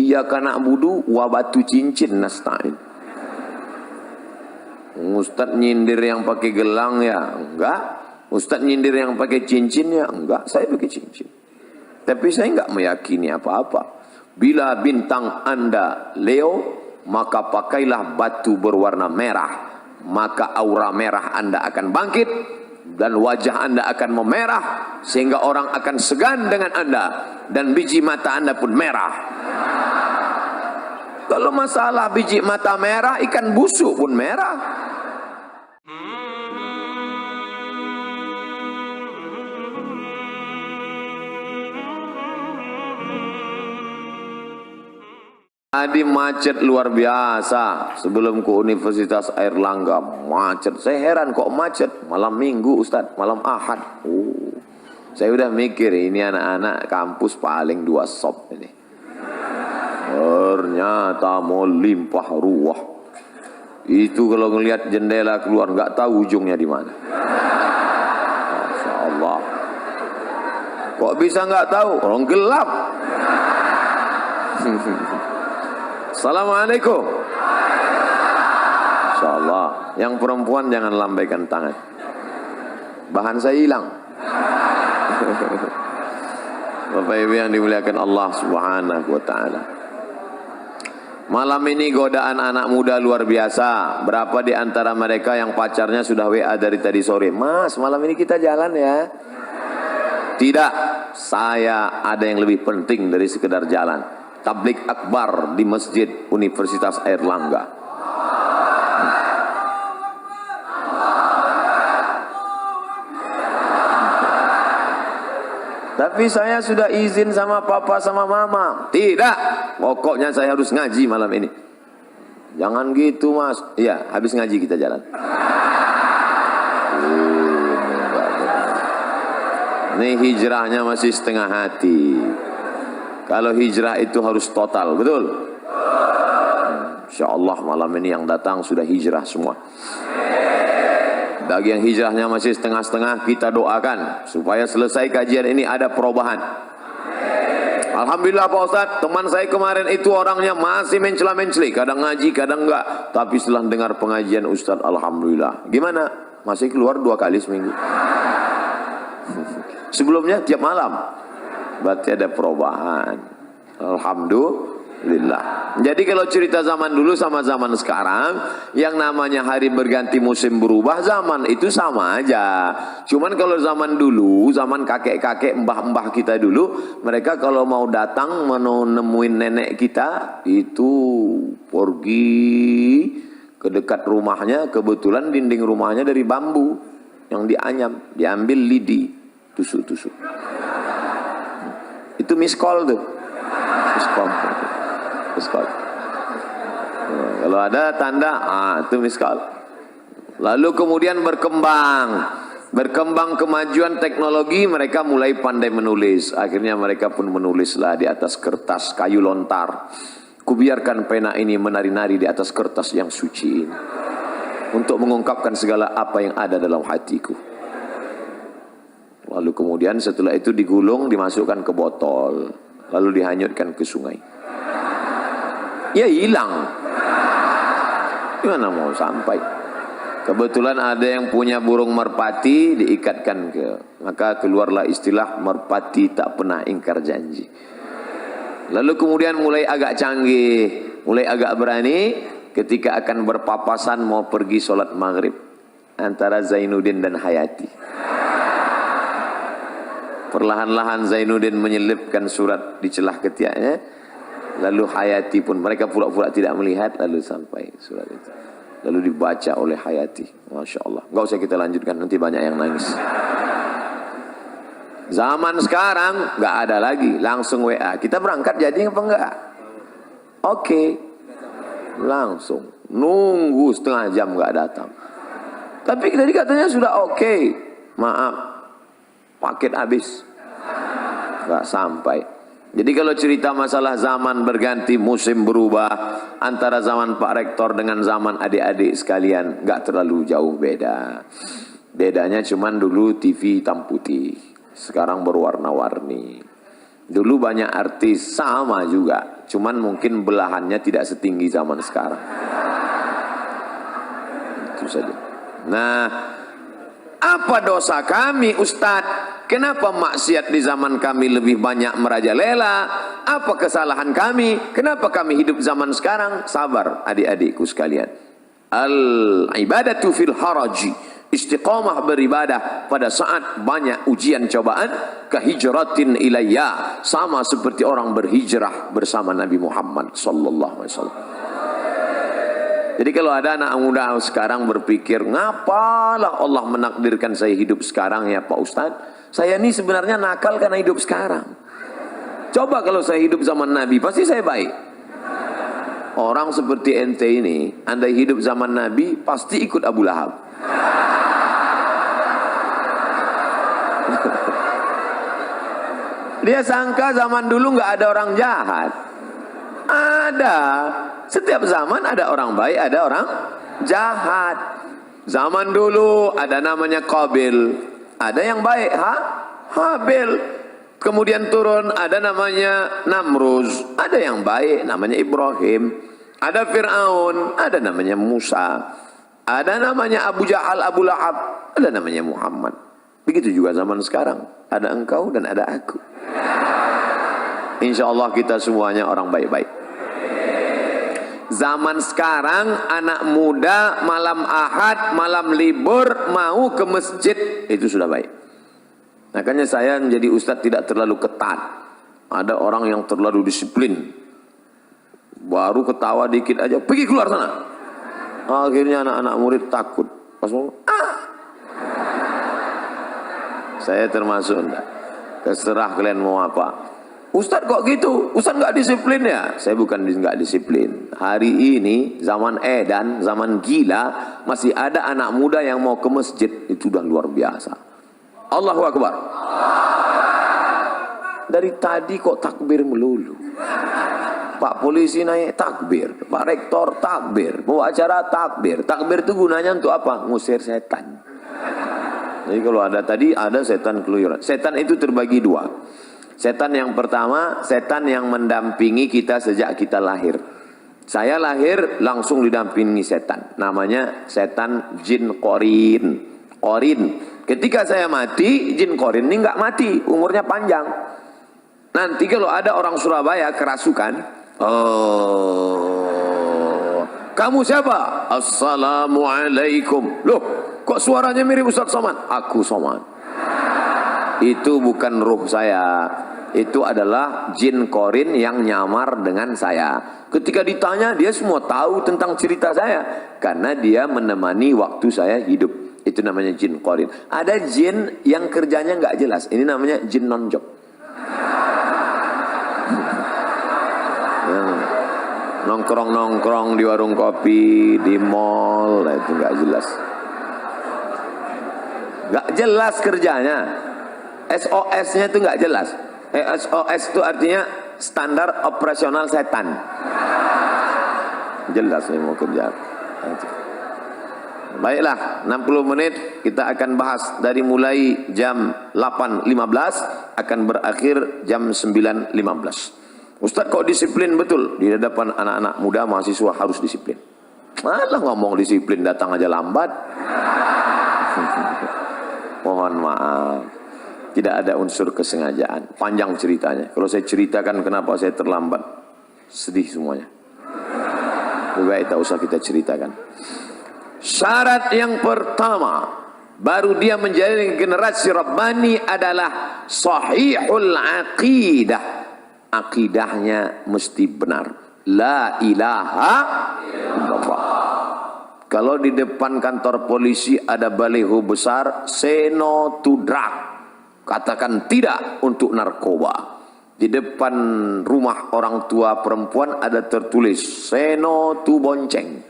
Iyyaka na'budu wa batu cincin nasta'in. Ustaz nyindir yang pakai gelang ya enggak, Ustaz nyindir yang pakai cincin ya enggak, saya pakai cincin. Tapi saya enggak meyakini apa-apa. Bila bintang Anda Leo, maka pakailah batu berwarna merah, maka aura merah Anda akan bangkit dan wajah Anda akan memerah sehingga orang akan segan dengan Anda dan biji mata Anda pun merah. Kalau masalah biji mata merah, ikan busuk pun merah. Tadi macet luar biasa. Sebelum ke Universitas Airlangga macet. Saya heran kok macet malam Minggu Ustaz, malam Ahad. Saya udah mikir ini anak-anak kampus paling 2 sop ini. Ternyata mau limpah ruah. Itu kalau ngelihat jendela keluar nggak tahu ujungnya di mana. Masya Allah. Kok bisa nggak tahu? Orang gelap. Assalamualaikum. Insya Allah. Yang perempuan jangan lambaikan tangan. Bahan saya hilang. Bapak Ibu yang dimuliakan Allah Subhanahu wa Ta'ala. Malam ini godaan anak muda luar biasa. Berapa di antara mereka yang pacarnya sudah WA dari tadi sore? Mas, malam ini kita jalan ya? Tidak. Saya ada yang lebih penting dari sekedar jalan. Tablik akbar di Masjid Universitas Airlangga. Tapi saya sudah izin sama papa sama mama. Tidak, pokoknya saya harus ngaji malam ini. Jangan gitu mas. Iya, habis ngaji kita jalan. Ini hijrahnya masih setengah hati. Kalau hijrah itu harus total, betul? Insya Allah malam ini yang datang sudah hijrah semua. Bagi yang hijrahnya masih setengah-setengah, kita doakan supaya selesai kajian ini ada perubahan. Alhamdulillah Pak Ustadz, teman saya kemarin itu orangnya masih mencela-menceli, kadang ngaji, kadang enggak. Tapi setelah dengar pengajian Ustadz, Alhamdulillah. Gimana? Masih keluar 2 kali seminggu. Sebelumnya tiap malam. Berarti ada perubahan. Alhamdulillah. Jadi kalau cerita zaman dulu sama zaman sekarang, yang namanya hari berganti musim berubah, zaman itu sama aja. Cuman kalau zaman dulu, zaman kakek-kakek, mbah-mbah kita dulu, mereka kalau mau datang menemuin nenek kita, itu pergi ke dekat rumahnya, kebetulan dinding rumahnya dari bambu yang dianyam, diambil lidi, tusuk-tusuk. Itu miss call tuh. Miss call. Miss call. Kalau ada tanda, itu miss call. Lalu kemudian berkembang kemajuan teknologi, mereka mulai pandai menulis. Akhirnya mereka pun menulislah di atas kertas kayu lontar. Kubiarkan pena ini menari-nari di atas kertas yang suci ini, untuk mengungkapkan segala apa yang ada dalam hatiku. Lalu kemudian setelah itu digulung, dimasukkan ke botol, lalu dihanyutkan ke sungai. Ya hilang. Gimana mau sampai? Kebetulan ada yang punya burung merpati, diikatkan maka keluarlah istilah merpati tak pernah ingkar janji. Lalu kemudian mulai agak canggih, mulai agak berani ketika akan berpapasan mau pergi sholat maghrib antara Zainuddin dan Hayati. Perlahan-lahan Zainuddin menyelipkan surat di celah ketiaknya, lalu Hayati pun, mereka pura-pura tidak melihat, lalu sampai surat itu, lalu dibaca oleh Hayati. Masya Allah. Gak usah kita lanjutkan, nanti banyak yang nangis. Zaman sekarang gak ada lagi, langsung WA, kita berangkat jadi apa enggak? Oke, langsung nunggu setengah jam gak datang. Tapi tadi katanya sudah oke. Maaf, paket habis, gak sampai. Jadi kalau cerita masalah zaman berganti, musim berubah, antara zaman Pak Rektor dengan zaman adik-adik sekalian gak terlalu jauh beda. Bedanya cuman dulu TV hitam putih, sekarang berwarna-warni. Dulu banyak artis sama juga, Cuman mungkin belahannya tidak setinggi zaman sekarang. Itu saja. Nah, apa dosa kami Ustadz? Kenapa maksiat di zaman kami lebih banyak merajalela? Apa kesalahan kami? Kenapa kami hidup zaman sekarang? Sabar adik-adikku sekalian. Al-ibadatu fil haraji. Istiqamah beribadah pada saat banyak ujian cobaan. Kahijratin ilayya. Sama seperti orang berhijrah bersama Nabi Muhammad sallallahu alaihi wasallam. Jadi kalau ada anak muda sekarang berpikir, ngapalah Allah menakdirkan saya hidup sekarang ya Pak Ustadz? Saya ini sebenarnya nakal karena hidup sekarang. Coba kalau saya hidup zaman Nabi, pasti saya baik. Orang seperti ente ini, andai hidup zaman Nabi, pasti ikut Abu Lahab. Dia sangka zaman dulu nggak ada orang jahat. Ada. Setiap zaman ada orang baik, ada orang jahat. Zaman dulu ada namanya Qabil, ada yang baik, Habil. Kemudian turun ada namanya Namruz, ada yang baik namanya Ibrahim. Ada Fir'aun, ada namanya Musa. Ada namanya Abu Jahal, Abu Lahab, ada namanya Muhammad. Begitu juga zaman sekarang, ada engkau dan ada aku. Insya Allah kita semuanya orang baik-baik. Zaman sekarang anak muda malam Ahad, malam libur mau ke masjid, itu sudah baik. Makanya saya menjadi ustadz tidak terlalu ketat. Ada orang yang terlalu disiplin, baru ketawa dikit aja pergi keluar sana. Akhirnya anak-anak murid takut. Pas mau saya termasuk enggak. Terserah kalian mau apa. Ustadz kok gitu? Ustadz nggak disiplin ya? Saya bukan nggak disiplin. Hari ini zaman edan, zaman gila, masih ada anak muda yang mau ke masjid. Itu udah luar biasa. Allahu Akbar. Dari tadi kok takbir melulu. Pak polisi naik takbir, Pak rektor takbir, bawa acara takbir. Takbir itu gunanya untuk apa? Ngusir setan. Jadi kalau ada tadi ada setan keluyuran. Setan itu terbagi dua. Setan yang pertama, setan yang mendampingi kita sejak kita lahir. Saya lahir langsung didampingi setan. Namanya setan jin korin. Korin. Ketika saya mati, jin korin ini nggak mati, umurnya panjang. Nanti kalau ada orang Surabaya kerasukan, oh, kamu siapa? Assalamualaikum. Loh, kok suaranya mirip Ustaz Somad? Aku Somad. Itu bukan ruh saya, itu adalah jin korin yang nyamar dengan saya. Ketika ditanya dia semua tahu tentang cerita saya, karena dia menemani waktu saya hidup. Itu namanya jin korin. Ada jin yang kerjanya nggak jelas, ini namanya jin nonjok. Nongkrong-nongkrong di warung kopi, di mall, itu nggak jelas. Nggak jelas kerjanya. SOS-nya itu nggak jelas. SOS itu artinya standar operasional setan. Jelas saya mau kerja. Baiklah, 60 menit kita akan bahas dari mulai jam 8.15 akan berakhir jam 9.15. Ustadz kok disiplin betul? Di hadapan anak-anak muda mahasiswa harus disiplin. Malah ngomong disiplin datang aja lambat. Mohon maaf. Tidak ada unsur kesengajaan. Panjang ceritanya. Kalau saya ceritakan kenapa saya terlambat, sedih semuanya. Lebih baik tak usah kita ceritakan. Syarat yang pertama, baru dia menjadi generasi Rabbani adalah sahihul aqidah. Akidahnya mesti benar. La ilaha illallah. Kalau di depan kantor polisi ada baliho besar, say no to drug. Katakan tidak untuk narkoba. Di depan rumah orang tua perempuan ada tertulis say no to bonceng.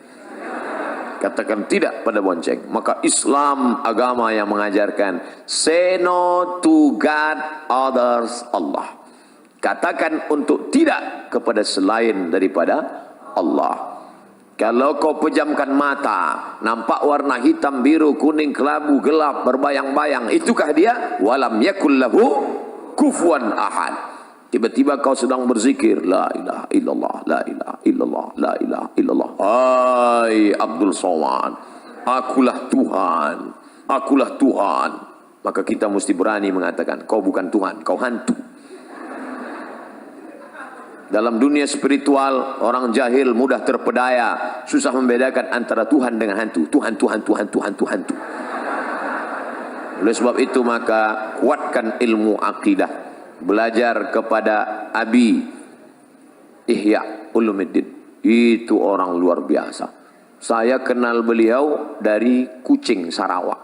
Katakan tidak pada bonceng. Maka Islam agama yang mengajarkan say no to God, others, Allah. Katakan untuk tidak kepada selain daripada Allah. Kalau kau pejamkan mata, nampak warna hitam, biru, kuning, kelabu, gelap, berbayang-bayang, itukah dia? Walam yakul lahu kufuwan ahad. Tiba-tiba kau sedang berzikir, la ilaha illallah, la ilaha illallah, la ilaha illallah. Hai Abdul Somad, akulah Tuhan, akulah Tuhan. Maka kita mesti berani mengatakan, kau bukan Tuhan, kau hantu. Dalam dunia spiritual, orang jahil mudah terpedaya, susah membedakan antara Tuhan dengan hantu. Tuhan, Tuhan, Tuhan, Tuhan, Tuhan, Tuhan. Oleh sebab itu maka kuatkan ilmu akidah. Belajar kepada Abi Ihya Ulumuddin. Itu orang luar biasa. Saya kenal beliau dari Kucing, Sarawak.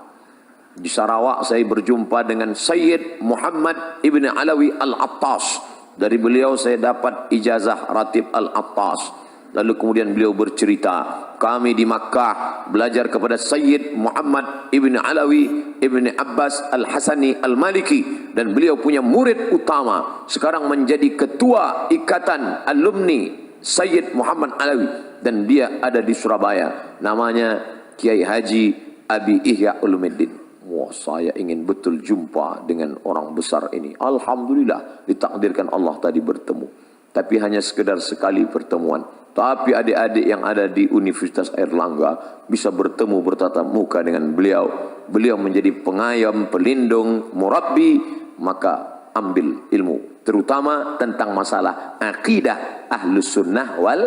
Di Sarawak saya berjumpa dengan Sayyid Muhammad Ibn Alawi Al-Attas. Dari beliau saya dapat ijazah Ratib Al-Attas. Lalu kemudian beliau bercerita, kami di Makkah belajar kepada Sayyid Muhammad Ibn Alawi Ibn Abbas Al-Hasani Al-Maliki. Dan beliau punya murid utama, sekarang menjadi ketua ikatan alumni Sayyid Muhammad Alawi. Dan dia ada di Surabaya, namanya Kiai Haji Abi Ihya Ulumuddin. Wah, saya ingin betul jumpa dengan orang besar ini. Alhamdulillah ditakdirkan Allah tadi bertemu. Tapi hanya sekedar sekali pertemuan. Tapi adik-adik yang ada di Universitas Airlangga bisa bertemu bertatap muka dengan beliau. Beliau menjadi pengayom, pelindung, murabbi. Maka ambil ilmu, terutama tentang masalah akidah Ahlus Sunnah wal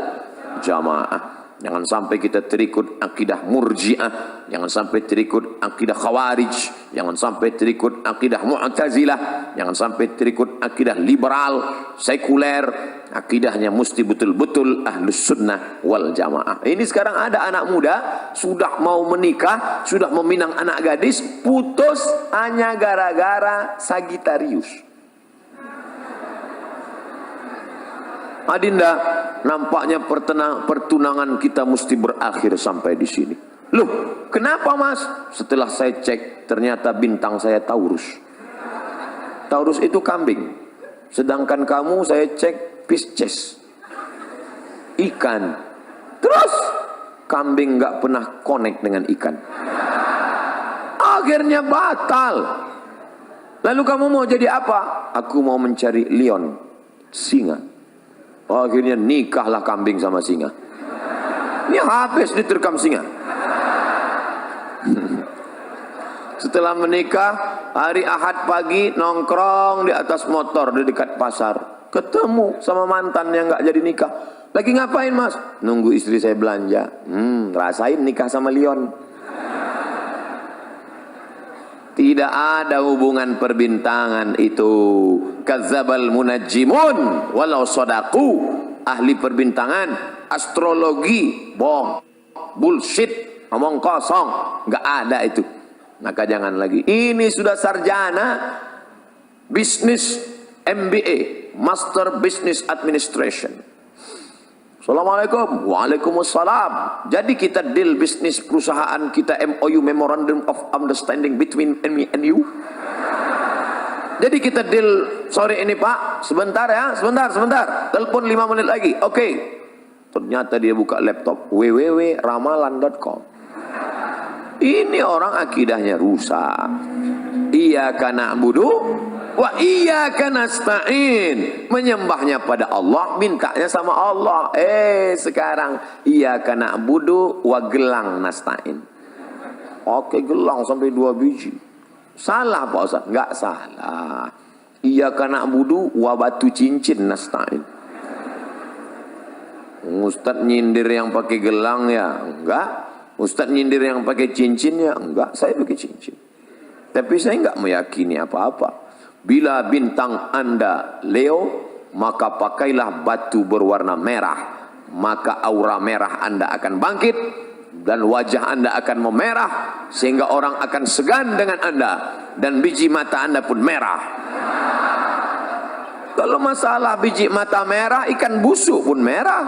Jamaah. Jangan sampai kita terikut akidah Murji'ah, jangan sampai terikut akidah Khawarij, jangan sampai terikut akidah Mu'tazilah, jangan sampai terikut akidah liberal, sekuler. Akidahnya mesti betul-betul Ahlus Sunnah wal Jamaah. Ini sekarang ada anak muda sudah mau menikah, sudah meminang anak gadis, putus hanya gara-gara Sagittarius. Adinda, nampaknya pertunangan kita mesti berakhir sampai di sini. Loh, kenapa mas? Setelah saya cek, ternyata bintang saya Taurus. Taurus itu kambing. Sedangkan kamu saya cek Pisces, ikan. Terus kambing nggak pernah connect dengan ikan. Akhirnya batal. Lalu kamu mau jadi apa? Aku mau mencari Lion, singa. Akhirnya nikahlah kambing sama singa. Ini habis diterkam singa. Setelah menikah, hari Ahad pagi nongkrong di atas motor di dekat pasar. Ketemu sama mantan yang nggak jadi nikah. Lagi ngapain mas? Nunggu istri saya belanja. Rasain nikah sama Lion. Tidak ada hubungan perbintangan itu. Kadzabal munajjimun walau sadaku. Ahli perbintangan, astrologi, bohong, bullshit, omong kosong, nggak ada itu. Maka jangan lagi. Ini sudah sarjana bisnis MBA, Master Business Administration. Assalamualaikum. Waalaikumsalam. Jadi kita deal bisnis perusahaan kita, MOU, Memorandum of Understanding between me and you. Jadi kita deal sore ini pak, sebentar ya, sebentar. Telepon 5 menit lagi. Oke. Ternyata dia buka laptop www.ramalan.com. Ini orang akidahnya rusak. Iyyaka na'budu wa iyyaka nasta'in. Menyembahnya pada Allah, mintanya sama Allah. Sekarang iyyaka na'budu wa gelang nasta'in. Oke, gelang sampai 2 biji. Salah Pak Ustaz? Enggak salah. Iyyaka na'budu wa batu cincin nasta'in. Ustaz nyindir yang pakai gelang ya? Enggak. Ustaz nyindir yang pakai cincin ya? Enggak, saya pakai cincin. Tapi saya enggak meyakini apa-apa. Bila bintang Anda Leo, maka pakailah batu berwarna merah. Maka aura merah Anda akan bangkit. Dan wajah Anda akan memerah. Sehingga orang akan segan dengan Anda. Dan biji mata Anda pun merah. Kalau masalah biji mata merah, ikan busuk pun merah.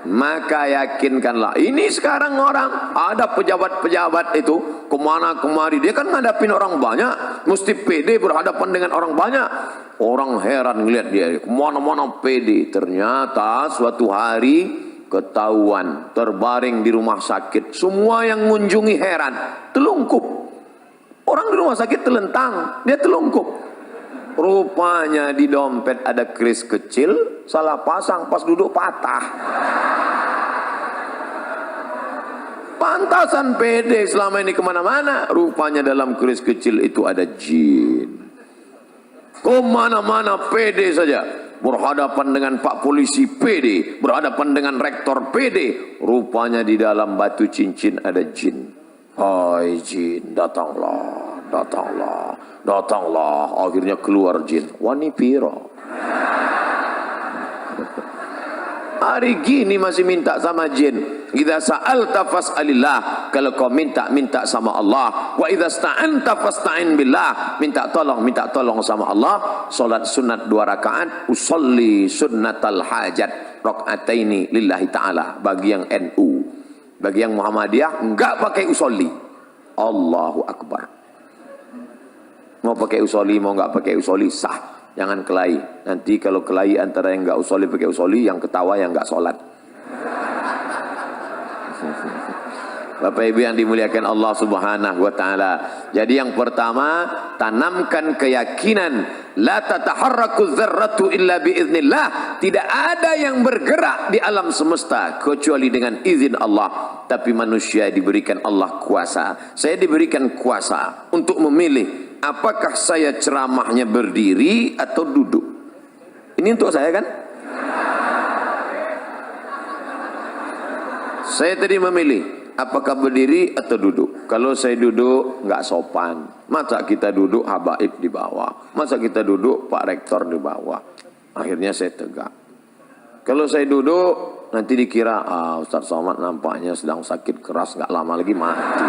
Maka yakinkanlah. Ini sekarang orang, ada pejabat-pejabat itu kemana kemari, dia kan ngadapin orang banyak, mesti pede berhadapan dengan orang banyak. Orang heran ngeliat dia kemana-mana pede. Ternyata suatu hari ketahuan terbaring di rumah sakit. Semua yang mengunjungi heran, telungkup. Orang di rumah sakit telentang, dia telungkup. Rupanya di dompet ada kris kecil, salah pasang, pas duduk patah. Pantasan pede selama ini kemana-mana. Rupanya dalam kris kecil itu ada jin. Kemana-mana pede saja. Berhadapan dengan Pak Polisi pede, berhadapan dengan Rektor pede. Rupanya di dalam batu cincin ada jin. Hai jin, datanglah, datanglah, datanglah. Akhirnya keluar jin. Wani piro. Hari gini masih minta sama jin. Idza sa'alta fas'alillah. Kalau kau minta, minta sama Allah. Wa idza sta'anta fasta'in billah. Minta tolong sama Allah. Salat sunat 2 rakaat. Usolli sunnatal hajat. Raka'ataini lillahi ta'ala. Bagi yang NU. Bagi yang Muhammadiyah, enggak pakai usolli. Allahu Akbar. Mau pakai usolli, mau enggak pakai usolli, sah. Jangan kelahi. Nanti kalau kelahi antara yang enggak usolli pakai usolli, yang ketawa yang enggak sholat. Bapak Ibu yang dimuliakan Allah Subhanahu wa taala. Jadi yang pertama, tanamkan keyakinan la tataharraku dzarratu illa biiznillah. Tidak ada yang bergerak di alam semesta kecuali dengan izin Allah. Tapi manusia diberikan Allah kuasa. Saya diberikan kuasa untuk memilih apakah saya ceramahnya berdiri atau duduk. Ini untuk saya kan? Saya tadi memilih apakah berdiri atau duduk. Kalau saya duduk nggak sopan. Masa kita duduk habaib di bawah. Masa kita duduk Pak Rektor di bawah. Akhirnya saya tegak. Kalau saya duduk nanti dikira Ustaz Somad nampaknya sedang sakit keras, nggak lama lagi mati.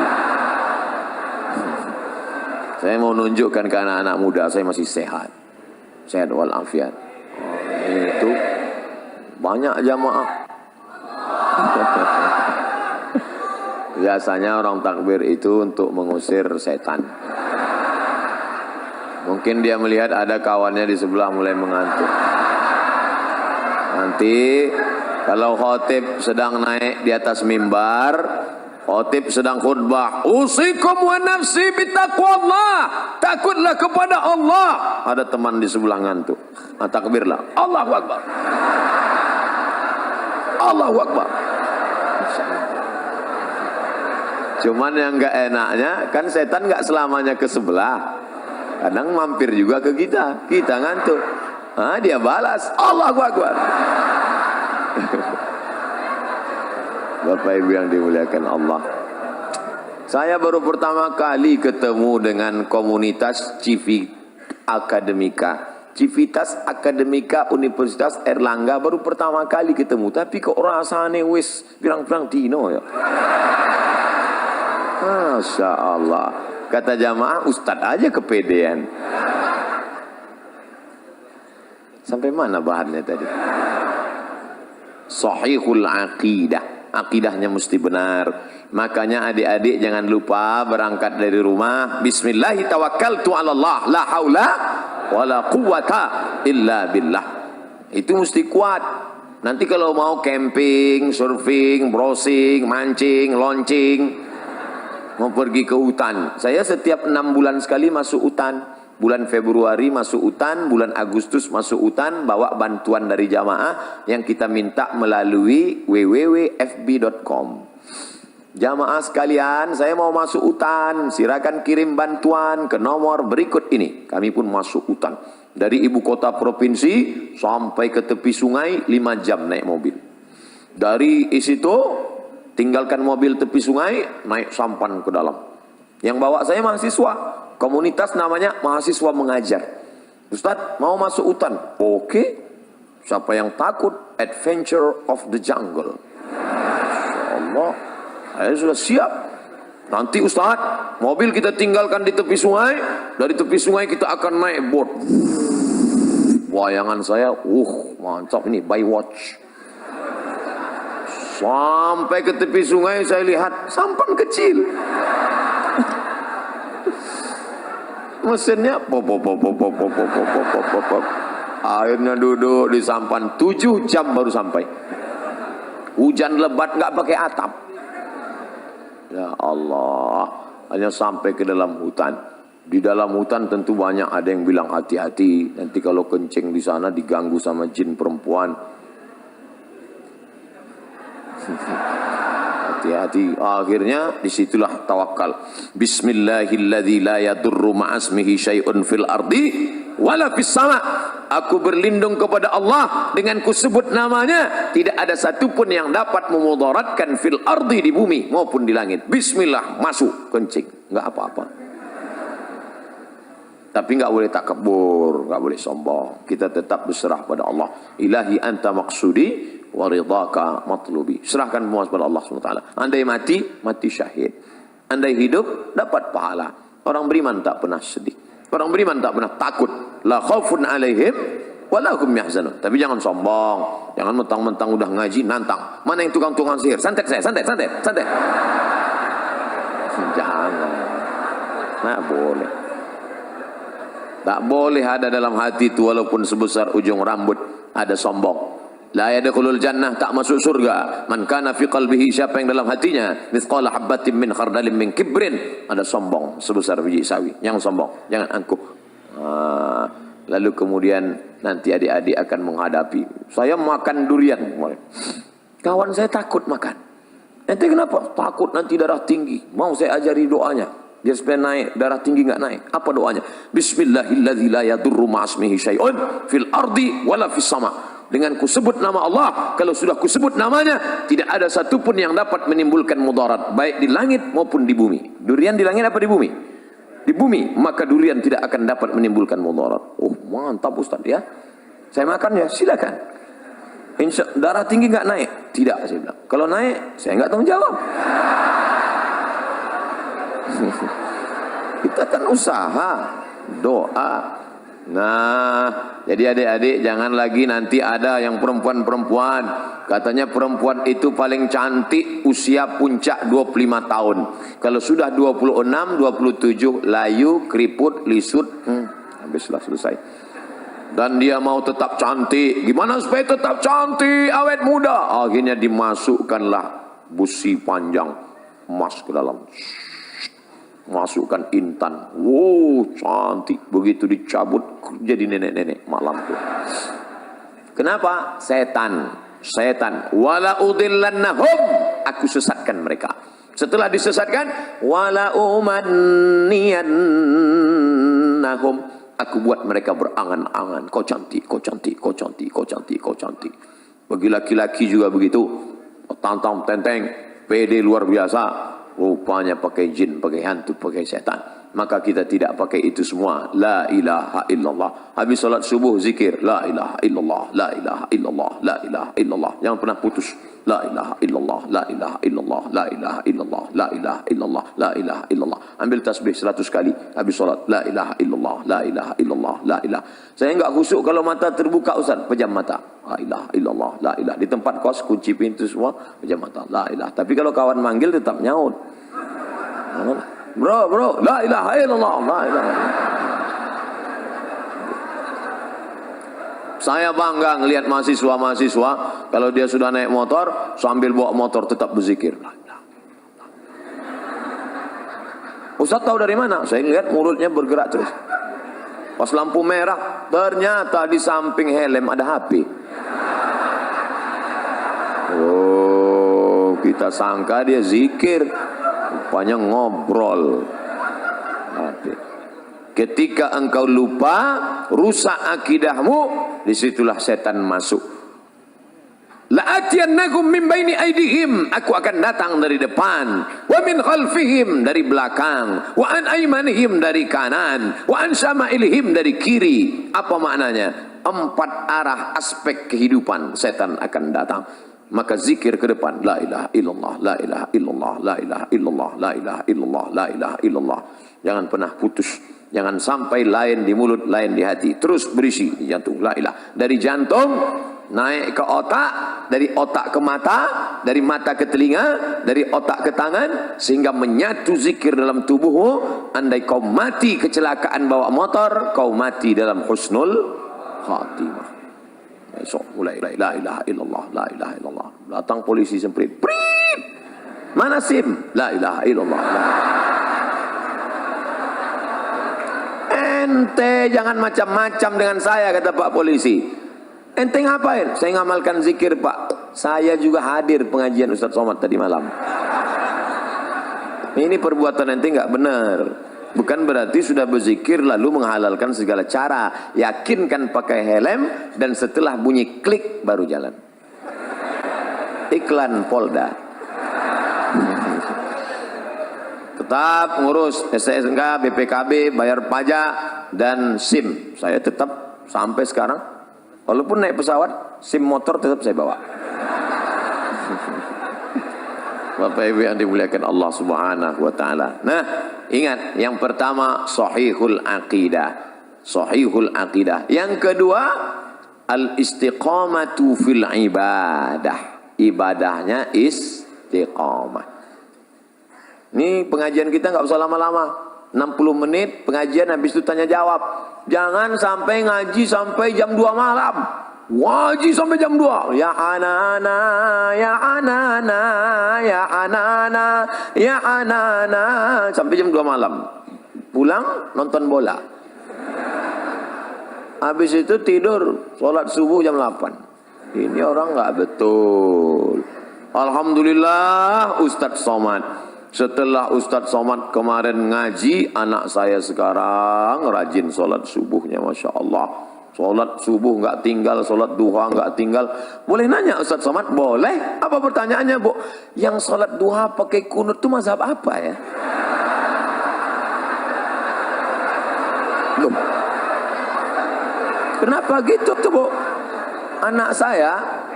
Saya mau nunjukkan ke anak-anak muda saya masih sehat. Sehat walafiat. Itu banyak jamaah. Biasanya orang takbir itu untuk mengusir setan. Mungkin dia melihat ada kawannya di sebelah mulai mengantuk. Nanti kalau khotib sedang naik di atas mimbar, khotib sedang khutbah, usikum wa nafsi bitaqwallah, takutlah kepada Allah. Ada teman di sebelah ngantuk. Nah, takbirlah. Allahu Akbar. Allahu Akbar. Cuman yang enggak enaknya kan setan enggak selamanya ke sebelah. Kadang mampir juga ke kita. Kita ngantuk. Dia balas. Allahu Akbar. Bapak Ibu yang dimuliakan Allah. Saya baru pertama kali ketemu dengan komunitas Civitas Akademika Universitas Erlangga, baru pertama kali ketemu. Tapi kok rasanya wis pirang-pirang dino ya. Masya Allah. Kata jamaah, Ustadz aja kepedean. Sampai mana bahannya tadi? Sahihul aqidah. Akidahnya mesti benar. Makanya adik-adik jangan lupa berangkat dari rumah, bismillahi tawakkaltu ala Allah, la haula wala quwata illa billah. Itu mesti kuat. Nanti kalau mau camping, surfing, browsing, mancing, launching, mau pergi ke hutan. Saya setiap 6 bulan sekali masuk hutan. Bulan Februari masuk hutan, bulan Agustus masuk hutan, bawa bantuan dari jamaah yang kita minta melalui www.fb.com. Jamaah sekalian, saya mau masuk hutan, silakan kirim bantuan ke nomor berikut ini. Kami pun masuk hutan. Dari ibu kota provinsi sampai ke tepi sungai 5 jam naik mobil. Dari situ tinggalkan mobil tepi sungai, naik sampan ke dalam. Yang bawa saya mahasiswa. Komunitas namanya mahasiswa mengajar. Ustadz mau masuk hutan. Oke. Siapa yang takut? Adventure of the jungle. Insyaallah. Saya sudah siap. Nanti Ustadz, mobil kita tinggalkan di tepi sungai. Dari tepi sungai kita akan naik boat. Wayangan saya, mantap ini, by watch. Sampai ke tepi sungai saya lihat sampan kecil. Mesinnya pop. Akhirnya duduk di sampan 7 jam baru sampai. Hujan lebat nggak pakai atap. Ya Allah, hanya sampai ke dalam hutan. Di dalam hutan tentu banyak ada yang bilang hati-hati, nanti kalau kencing di sana diganggu sama jin perempuan. Hati-hati. Akhirnya disitulah tawakal. Bismillahilladzi la yadurru ma'asmihi syai'un fil ardi wala fis sama. Aku berlindung kepada Allah dengan kusebut namanya, tidak ada satupun yang dapat memudaratkan fil ardi, di bumi maupun di langit. Bismillah, masuk kencing, enggak apa-apa. Tapi enggak boleh takabur, enggak boleh sombong. Kita tetap berserah pada Allah. Ilahi anta maksudi wa ridhaka matlubi. Serahkan semua kepada Allah SWT. Andai mati, mati syahid. Andai hidup, dapat pahala. Orang beriman tak pernah sedih. Orang beriman tak pernah takut. La khaufun alaihim wa la hum yahzanun. Tapi jangan sombong. Jangan mentang-mentang udah ngaji nantang. Mana yang tukang-tukang sihir? Santet saya, santet. Jangan. Nah, boleh. Tak boleh ada dalam hati itu walaupun sebesar ujung rambut ada sombong. La yadkhulul jannah, tak masuk surga. Man kana fi qalbihi, siapa yang dalam hatinya mithqala habatin min khardalin min kibrin, ada sombong sebesar biji sawi. Yang sombong, jangan angkuh. Lalu kemudian nanti adik-adik akan menghadapi, saya makan durian kemarin. Kawan saya takut makan. Nanti kenapa? Takut nanti darah tinggi. Mau saya ajari doanya. Dia supaya naik, darah tinggi enggak naik. Apa doanya? Bismillahilladzi la yadurru ma'asmihi syai'un fil ardi wala fis sama. Dengan kusebut nama Allah, kalau sudah kusebut namanya, tidak ada satupun yang dapat menimbulkan mudarat, baik di langit maupun di bumi. Durian di langit apa di bumi? Di bumi, maka durian tidak akan dapat menimbulkan mudarat. Oh, mantap Ustaz ya. Saya makan ya, silakan. Darah tinggi enggak naik? Tidak, saya bilang. Kalau naik, saya enggak tanggung jawab. Kita kan usaha, doa. Nah, jadi adik-adik jangan lagi nanti ada yang perempuan-perempuan katanya perempuan itu paling cantik usia puncak 25 tahun. Kalau sudah 26, 27 layu, keriput, lisut, habislah, selesai. Dan dia mau tetap cantik. Gimana supaya tetap cantik, awet muda? Akhirnya dimasukkanlah busi panjang emas ke dalam. Masukkan intan. Wow, cantik. Begitu dicabut jadi nenek-nenek malam tuh. Kenapa? Setan. Wala udillannahum, aku sesatkan mereka. Setelah disesatkan, wala umanniyannahum, aku buat mereka berangan-angan. Kau cantik. Bagi laki-laki juga begitu. Tantang tenteng, pede luar biasa. Rupanya pakai jin, pakai hantu, pakai setan. Maka kita tidak pakai itu semua. La ilaha illallah. Habis salat subuh zikir. La ilaha illallah. La ilaha illallah. La ilaha illallah. Jangan pernah putus. La ilaha illallah. La ilaha illallah. La ilaha illallah. La ilaha illallah. La ilaha illallah. Ambil tasbih 100 kali. Habis salat. La ilaha illallah. La ilaha illallah. La ilaha. Saya enggak khusuk kalau mata terbuka Ustaz. Pejam mata. La ilaha illallah. La ilaha. Di tempat kos kunci pintu semua. Pejam mata. La ilaha. Tapi kalau kawan manggil tetap nyaut. Bro, la ilaha illallah, la ilaha illallah. Saya bangga ngelihat mahasiswa kalau dia sudah naik motor, sambil bawa motor tetap berzikir. Ustaz tahu dari mana? Saya lihat mulutnya bergerak terus. Pas lampu merah, ternyata di samping helm ada HP. Oh, kita sangka dia zikir. Rupanya ngobrol. Ketika engkau lupa, rusak akidahmu, disitulah setan masuk. La'atiyannakum min baini aydihim, aku akan datang dari depan, wa min khalfihim, dari belakang, wa an aymanihim, dari kanan, wa an syama'ilihim, dari kiri. Apa maknanya? 4 arah aspek kehidupan setan akan datang. Maka zikir ke depan, la ilaha illallah, la ilaha illallah, la ilaha illallah, la ilaha illallah, la ilaha illallah. Jangan pernah putus. Jangan sampai lain di mulut, lain di hati. Terus berisi di jantung, la ilaha. Dari jantung naik ke otak, dari otak ke mata, dari mata ke telinga, dari otak ke tangan, sehingga menyatu zikir dalam tubuhmu. Andai kau mati kecelakaan bawa motor, kau mati dalam husnul khatimah. Esok mulai la ilaha illallah, la ilaha illallah. Datang polisi semprit, prit, mana SIM? La ilaha illallah. Ente jangan macam-macam dengan saya, kata Pak Polisi. Ente ngapain? Saya ngamalkan zikir, Pak. Saya juga hadir pengajian Ustaz Somad tadi malam. Ini perbuatan ente nggak benar. Bukan berarti sudah berzikir lalu menghalalkan segala cara. Yakinkan pakai helm dan setelah bunyi klik baru jalan. Iklan Polda. Tetap ngurus SSNK, BPKB, bayar pajak dan SIM. Saya tetap sampai sekarang, walaupun naik pesawat, SIM motor tetap saya bawa. Bapak Ibu yang dimuliakan Allah Subhanahu wa taala. Nah, ingat, yang pertama sahihul aqidah. Sahihul aqidah. Yang kedua, al-istiqamatu fil ibadah. Ibadahnya istiqamah. Ini pengajian kita nggak usah lama-lama. 60 menit pengajian, habis itu tanya jawab. Jangan sampai ngaji sampai jam 2 malam. Ngaji sampai jam 2. Ya anana, ya anana, ya anana, ya anana, sampai jam 2 malam. Pulang nonton bola. Habis itu tidur, sholat subuh jam 8. Ini orang nggak betul. Alhamdulillah Ustadz Somad. Setelah Ustadz Somad kemarin ngaji, anak saya sekarang rajin sholat subuhnya, Masya Allah. Sholat subuh nggak tinggal, sholat duha nggak tinggal. Boleh nanya Ustadz Somad? Boleh. Apa pertanyaannya, Bu? Yang sholat duha pakai kunut itu mazhab apa ya? Loh. Kenapa gitu tuh, Bu? Anak saya,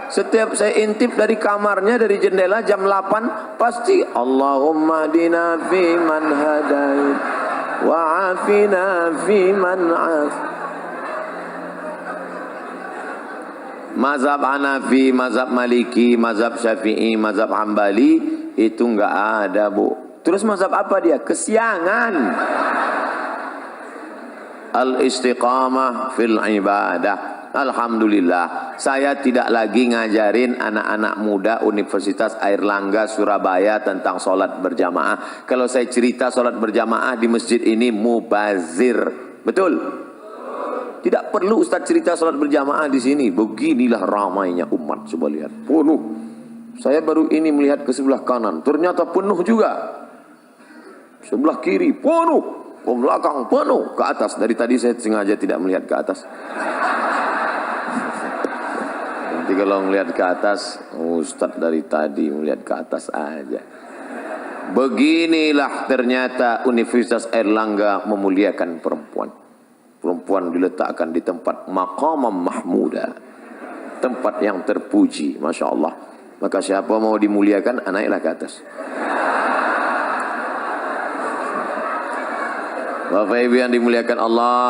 setiap saya intip dari kamarnya, dari jendela jam 8, pasti Allahumma dina fi man hadait wa afina fi man af. Mazhab Hanafi, mazhab Maliki, mazhab Syafi'i, mazhab Hambali itu enggak ada, Bu. Terus mazhab apa dia? Kesiangan. Al-istiqamah fil ibadah. Alhamdulillah, saya tidak lagi ngajarin anak-anak muda Universitas Airlangga Surabaya tentang sholat berjamaah. Kalau saya cerita sholat berjamaah di masjid ini mubazir, betul? Tidak perlu Ustaz cerita sholat berjamaah di sini. Beginilah ramainya umat, coba lihat, penuh. Saya baru ini melihat ke sebelah kanan, ternyata penuh juga. Sebelah kiri penuh, ke belakang penuh, ke atas. Dari tadi saya sengaja tidak melihat ke atas. Nanti kalau melihat ke atas, Ustadz dari tadi melihat ke atas aja. Beginilah ternyata Universitas Airlangga memuliakan perempuan. Perempuan diletakkan di tempat maqamam mahmuda, tempat yang terpuji, Masya Allah. Maka siapa mau dimuliakan, naiklah ke atas. Bapak Ibu yang dimuliakan Allah,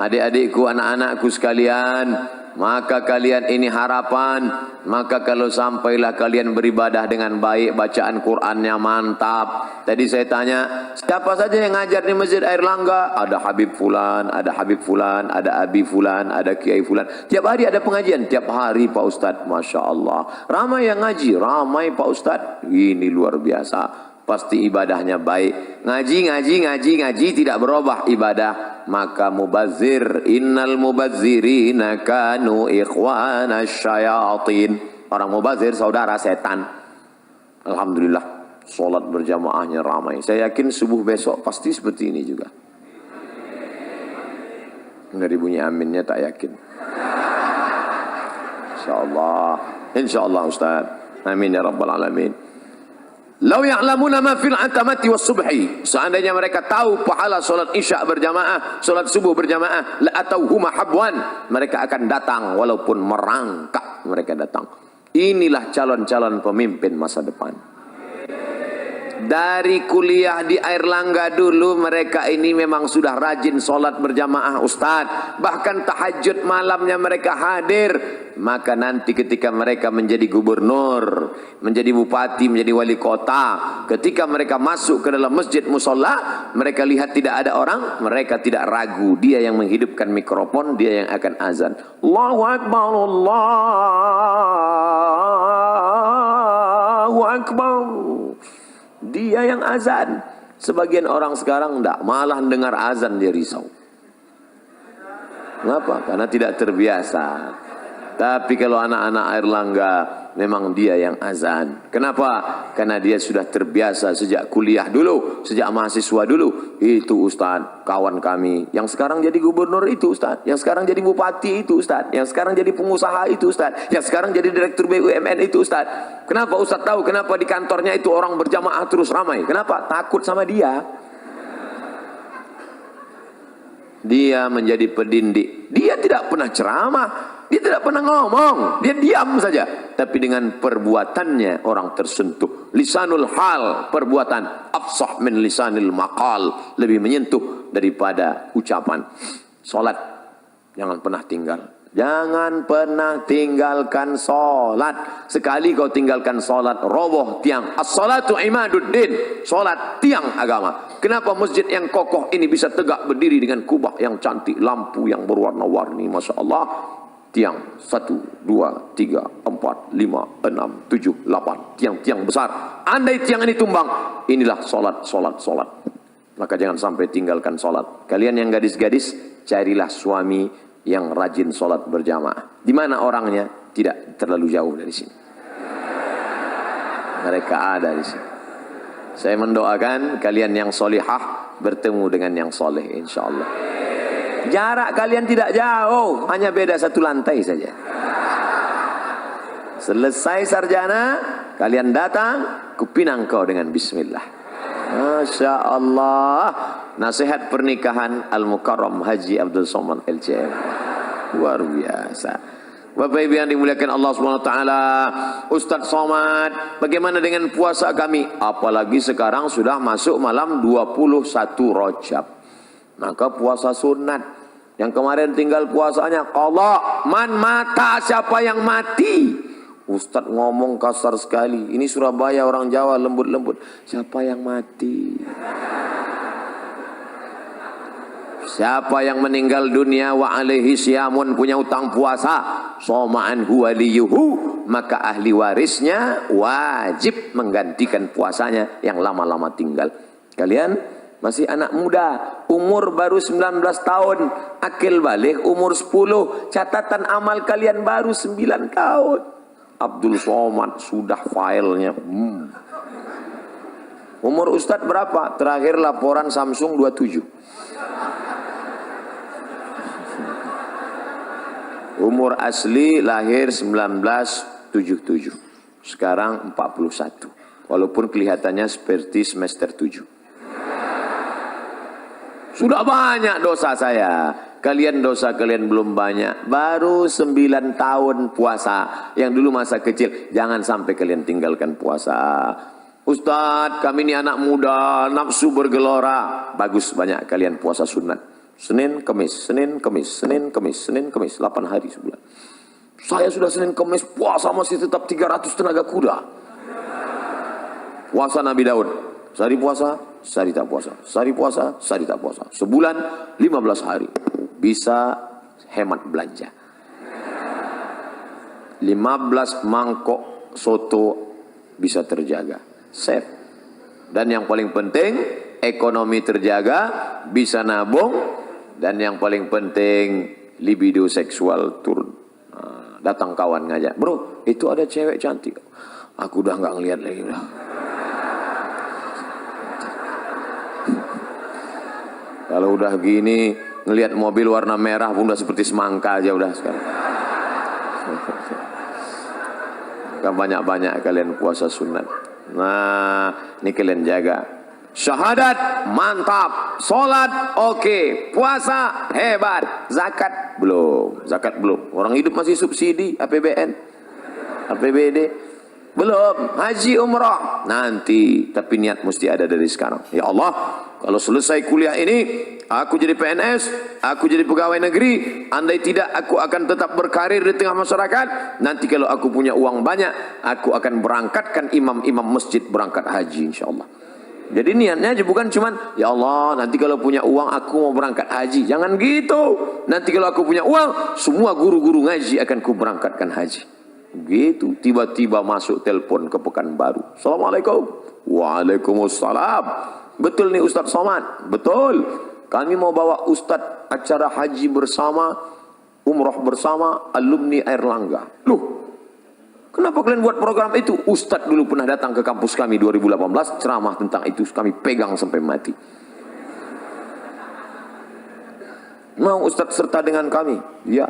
adik-adikku, anak-anakku sekalian, maka kalian ini harapan. Maka kalau sampailah kalian beribadah dengan baik, bacaan Qur'annya mantap. Tadi saya tanya, siapa saja yang ngajar di Masjid Airlangga? Ada Habib Fulan, ada Habib Fulan, ada Abi Fulan, ada Kiai Fulan. Tiap hari ada pengajian, tiap hari Pak Ustadz. Masya Allah, ramai yang ngaji, ramai Pak Ustadz. Ini luar biasa. Pasti ibadahnya baik. Ngaji tidak berubah ibadah. Maka mubazir, innal mubazzirina kanu ikhwana syayatin. Orang mubazir saudara setan. Alhamdulillah, sholat berjamaahnya ramai. Saya yakin subuh besok pasti seperti ini juga. Dari bunyi aminnya tak yakin. Insyaallah Ustaz. Amin ya rabbal alamin. Lau ya'lamuna ma fil atamati was subhi. Seandainya mereka tahu pahala solat isya berjamaah, solat subuh berjamaah, la atauhuma habwan. Mereka akan datang walaupun merangkak, mereka datang. Inilah calon-calon pemimpin masa depan. Dari kuliah di Airlangga dulu mereka ini memang sudah rajin solat berjamaah Ustadz. Bahkan tahajud malamnya mereka hadir. Maka nanti ketika mereka menjadi gubernur, menjadi bupati, menjadi wali kota, ketika mereka masuk ke dalam masjid musola, mereka lihat tidak ada orang, mereka tidak ragu. Dia yang menghidupkan mikrofon, dia yang akan azan. Allahu Akbar, Allahu Akbar. Dia yang azan. Sebagian orang sekarang enggak, malah dengar azan dia risau. Kenapa? Karena tidak terbiasa. Tapi kalau anak-anak Airlangga memang dia yang azan. Kenapa? Karena dia sudah terbiasa sejak kuliah dulu, sejak mahasiswa dulu. Itu Ustaz, kawan kami yang sekarang jadi gubernur itu Ustaz, yang sekarang jadi bupati itu Ustaz, yang sekarang jadi pengusaha itu Ustaz, yang sekarang jadi direktur BUMN itu Ustaz. Kenapa Ustaz tahu kenapa di kantornya itu orang berjamaah terus ramai? Kenapa? Takut sama dia. Dia menjadi pendindik. Dia tidak pernah ceramah, dia tidak pernah ngomong, dia diam saja. Tapi dengan perbuatannya orang tersentuh. Lisanul hal, perbuatan afsah min lisanil maqal, lebih menyentuh daripada ucapan. Salat jangan pernah tinggal. Jangan pernah tinggalkan salat. Sekali kau tinggalkan salat, roboh tiang. As-salatu imaduddin. Salat tiang agama. Kenapa masjid yang kokoh ini bisa tegak berdiri dengan kubah yang cantik, lampu yang berwarna-warni, Masya Allah. Tiang 1, 2, 3, 4, 5, 6, 7, 8. Tiang-tiang besar. Andai tiang ini tumbang, inilah salat. Maka jangan sampai tinggalkan salat. Kalian yang gadis-gadis, carilah suami yang rajin sholat berjamaah. Di mana orangnya? Tidak terlalu jauh dari sini. Mereka ada di sini. Saya mendoakan kalian yang solihah bertemu dengan yang soleh, insya Allah. Jarak kalian tidak jauh, hanya beda 1 lantai saja. Selesai sarjana, kalian datang, kupinang kau dengan bismillah. Masya Allah. Nasihat pernikahan Al-Mukarram Haji Abdul Somad LCM. Luar biasa. Bapak Ibu yang dimuliakan Allah SWT. Ustadz Somad, bagaimana dengan puasa kami? Apalagi sekarang sudah masuk malam 21 Rajab. Maka puasa sunat. Yang kemarin tinggal puasanya qadha. Man mata, siapa yang mati? Ustadz ngomong kasar sekali. Ini Surabaya, orang Jawa lembut-lembut. Siapa yang mati? Siapa yang meninggal dunia wa alaihi syamun, punya utang puasa, soma'an huwa liyuhu, maka ahli warisnya wajib menggantikan puasanya yang lama-lama tinggal. Kalian masih anak muda, umur baru 19 tahun, akil balik umur 10, catatan amal kalian baru 9 tahun. Abdul Somad sudah filenya. Umur Ustadz berapa? Terakhir laporan Samsung 27. Umur asli lahir 1977. Sekarang 41. Walaupun kelihatannya seperti semester 7. Sudah banyak dosa saya. Kalian dosa kalian belum banyak. Baru 9 tahun puasa. Yang dulu masa kecil. Jangan sampai kalian tinggalkan puasa. Ustadz, kami ini anak muda, nafsu bergelora. Bagus, banyak kalian puasa sunat. Senin, Kamis, Senin, Kamis, Senin, Kamis, Senin, Kamis, 8 hari sebulan. Saya sudah Senin, Kamis, puasa masih tetap 300 tenaga kuda. Puasa Nabi Daud. Sehari puasa, sehari tak puasa. Sehari puasa, sehari tak puasa. Sebulan, 15 hari. Bisa hemat belanja. 15 mangkok soto bisa terjaga. Save. Dan yang paling penting, ekonomi terjaga, bisa nabung. Dan yang paling penting, libido seksual turun. Datang kawan ngajak, bro, itu ada cewek cantik. Aku udah nggak ngeliat lagi udah. Kalau udah gini, ngelihat mobil warna merah pun udah seperti semangka aja udah sekarang. Kan banyak-banyak kalian puasa sunat. Nah, ini kalian jaga. Syahadat mantap, solat oke, puasa hebat, zakat belum, orang hidup masih subsidi, APBN, APBD belum, haji umrah nanti, tapi niat mesti ada dari sekarang. Ya Allah, kalau selesai kuliah ini aku jadi PNS, aku jadi pegawai negeri, andai tidak aku akan tetap berkarir di tengah masyarakat. Nanti kalau aku punya uang banyak, aku akan berangkatkan imam-imam masjid berangkat haji insyaallah. Jadi niatnya bukan cuman, ya Allah nanti kalau punya uang aku mau berangkat haji. Jangan gitu. Nanti kalau aku punya uang, semua guru-guru ngaji akan ku berangkatkan haji. Gitu. Tiba-tiba masuk telepon ke Pekanbaru. Assalamualaikum. Waalaikumsalam. Betul nih Ustadz Somad? Betul. kami mau bawa Ustadz acara haji bersama, umroh bersama, alumni Airlangga. Loh, kenapa kalian buat program itu? Ustadz dulu pernah datang ke kampus kami 2018, ceramah tentang itu, kami pegang sampai mati. Mau Ustadz serta dengan kami? Ya.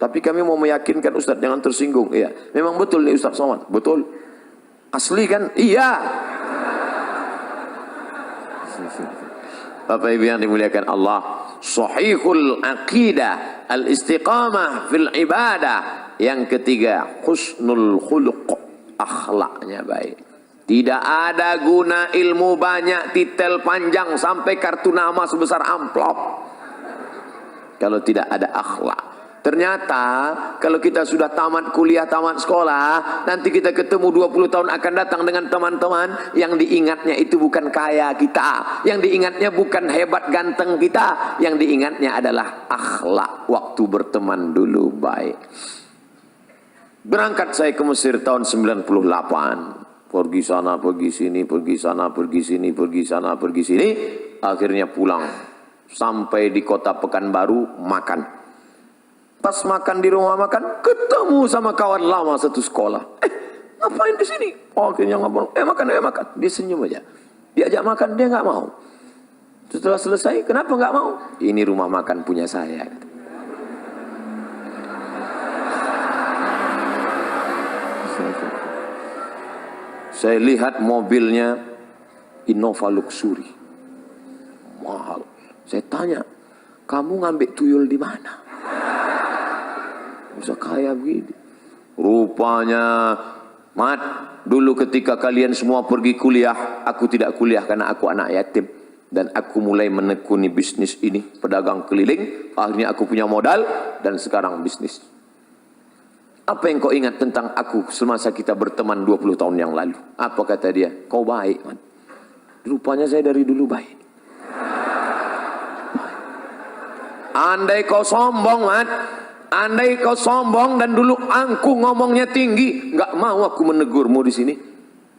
Tapi kami mau meyakinkan Ustadz jangan tersinggung. Iya. Memang betul nih Ustadz Somad? Betul. Asli kan? Iya. Bapak Ibu yang dimuliakan Allah, sahihul aqidah, al-istiqamah fil ibadah. Yang ketiga, husnul khuluq, akhlaknya baik. Tidak ada guna ilmu banyak, titel panjang sampai kartu nama sebesar amplop kalau tidak ada akhlak. Ternyata kalau kita sudah tamat kuliah, tamat sekolah, nanti kita ketemu 20 tahun akan datang dengan teman-teman yang diingatnya itu bukan kaya kita, yang diingatnya bukan hebat ganteng kita, yang diingatnya adalah akhlak waktu berteman dulu baik. Berangkat saya ke Mesir tahun 98, pergi sana, pergi sini, pergi sana, pergi sini, pergi sana, pergi sini, akhirnya pulang. Sampai di kota Pekanbaru, makan. Pas makan di rumah makan, ketemu sama kawan lama satu sekolah. Ngapain di sini? Oh, akhirnya ngobrol. Makan. Dia senyum aja. Diajak makan, dia nggak mau. Setelah selesai, kenapa nggak mau? Ini rumah makan punya saya. Saya lihat mobilnya Innova Luxury. Mahal. Saya tanya, kamu ngambil tuyul di mana? Bisa kaya begini. Rupanya, Mat, dulu ketika kalian semua pergi kuliah, aku tidak kuliah karena aku anak yatim. Dan aku mulai menekuni bisnis ini, pedagang keliling. Akhirnya aku punya modal dan sekarang bisnis. Apa yang kau ingat tentang aku semasa kita berteman 20 tahun yang lalu? Apa kata dia? Kau baik, Mat. Rupanya saya dari dulu baik. Andai kau sombong, Mat. Andai kau sombong dan dulu angkuh ngomongnya tinggi, nggak mau aku menegurmu di sini.